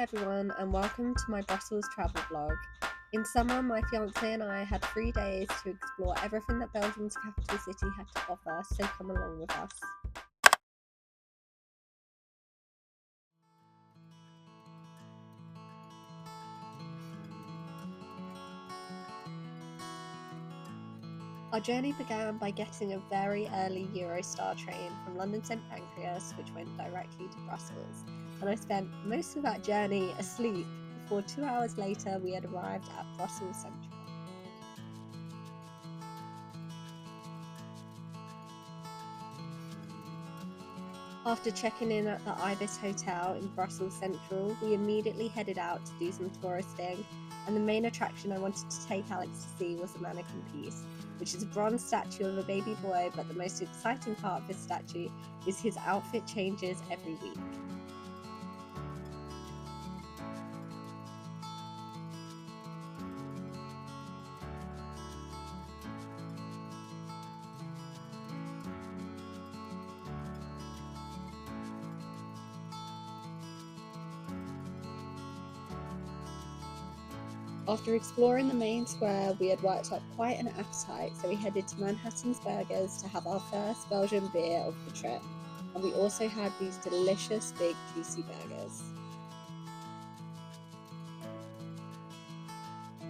everyone, and welcome to my Brussels travel vlog. In summer, my fiance and I had 3 days to explore everything that Belgium's capital city had to offer, so come along with us. Our journey began by getting a very early Eurostar train from London St Pancras, which went directly to Brussels, and I spent most of that journey asleep before 2 hours later we had arrived at Brussels Central. After checking in at the Ibis Hotel in Brussels Central, we immediately headed out to do some touristing, and the main attraction I wanted to take Alex to see was the mannequin piece, which is a bronze statue of a baby boy, but the most exciting part of this statue is his outfit changes every week. After exploring the main square, we had worked up quite an appetite, so we headed to Manhattan's Burgers to have our first Belgian beer of the trip, and we also had these delicious big juicy burgers.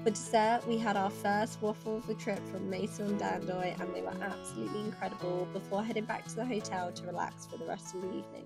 For dessert, we had our first waffle of the trip from Maison d'Andoy, and they were absolutely incredible before heading back to the hotel to relax for the rest of the evening.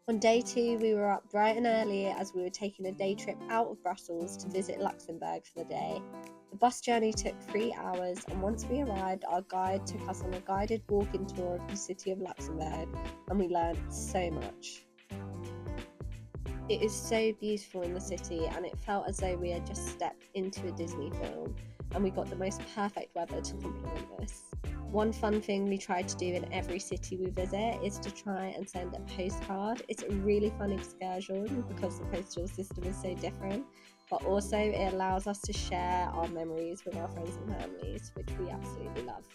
On day 2, we were up bright and early as we were taking a day trip out of Brussels to visit Luxembourg for the day. The bus journey took 3 hours, and once we arrived, our guide took us on a guided walking tour of the city of Luxembourg, and we learned so much. It is so beautiful in the city, and it felt as though we had just stepped into a Disney film, and we got the most perfect weather to complement this. One fun thing we try to do in every city we visit is to try and send a postcard. It's a really fun excursion because the postal system is so different, but also it allows us to share our memories with our friends and families, which we absolutely love.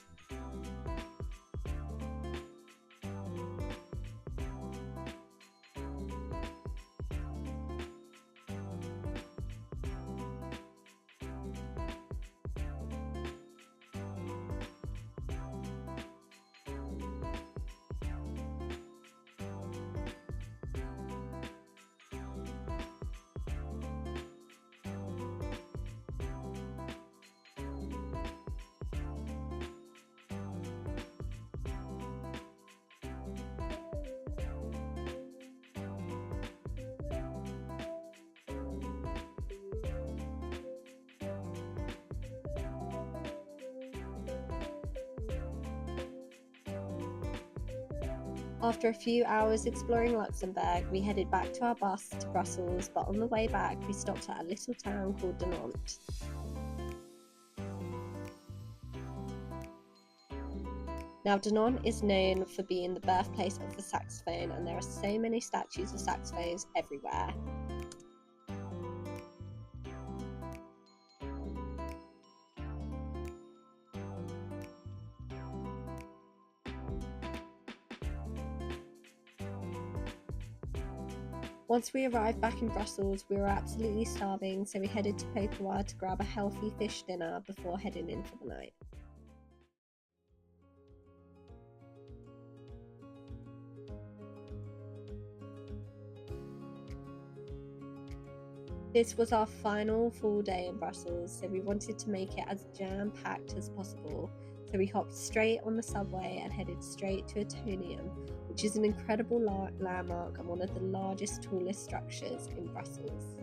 After a few hours exploring Luxembourg, we headed back to our bus to Brussels, but on the way back we stopped at a little town called Dinant. Now, Dinant is known for being the birthplace of the saxophone, and there are so many statues of saxophones everywhere. Once we arrived back in Brussels, we were absolutely starving, so we headed to Popoa to grab a healthy fish dinner before heading in for the night. This was our final full day in Brussels, so we wanted to make it as jam-packed as possible. So we hopped straight on the subway and headed straight to Atonium, which is an incredible landmark and one of the largest, tallest structures in Brussels.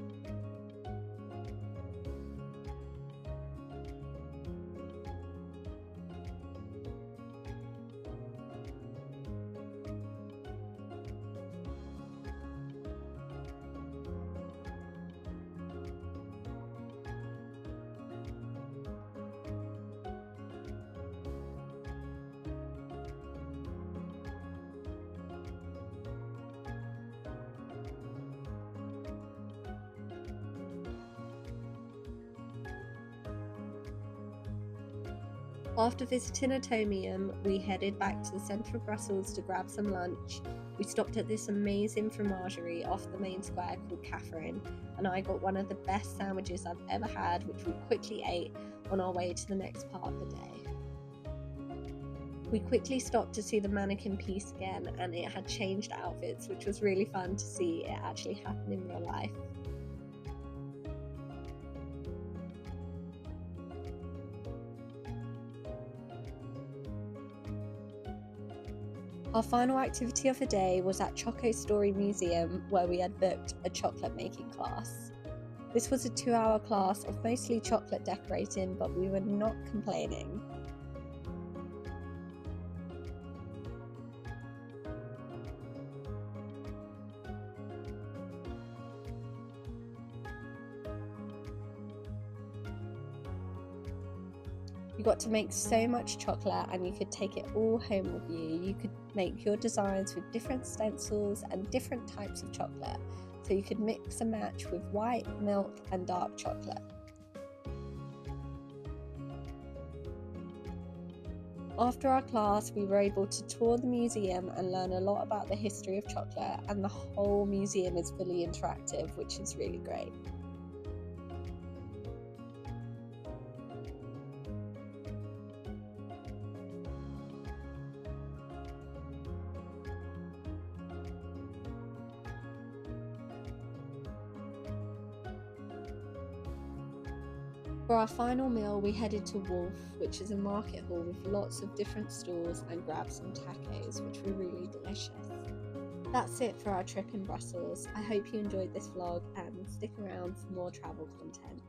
After visiting Atomium, we headed back to the centre of Brussels to grab some lunch. We stopped at this amazing fromagerie off the main square called Catherine, and I got one of the best sandwiches I've ever had, which we quickly ate on our way to the next part of the day. We quickly stopped to see the mannequin piece again, and it had changed outfits, which was really fun to see it actually happen in real life. Our final activity of the day was at Choco Story Museum, where we had booked a chocolate making class. This was a 2-hour class of mostly chocolate decorating, but we were not complaining. You got to make so much chocolate and you could take it all home with you. You could make your designs with different stencils and different types of chocolate. So you could mix and match with white, milk and dark chocolate. After our class, we were able to tour the museum and learn a lot about the history of chocolate, and the whole museum is fully interactive, which is really great. For our final meal, we headed to Wolf, which is a market hall with lots of different stalls, and grabbed some tacos, which were really delicious. That's it for our trip in Brussels. I hope you enjoyed this vlog and stick around for more travel content.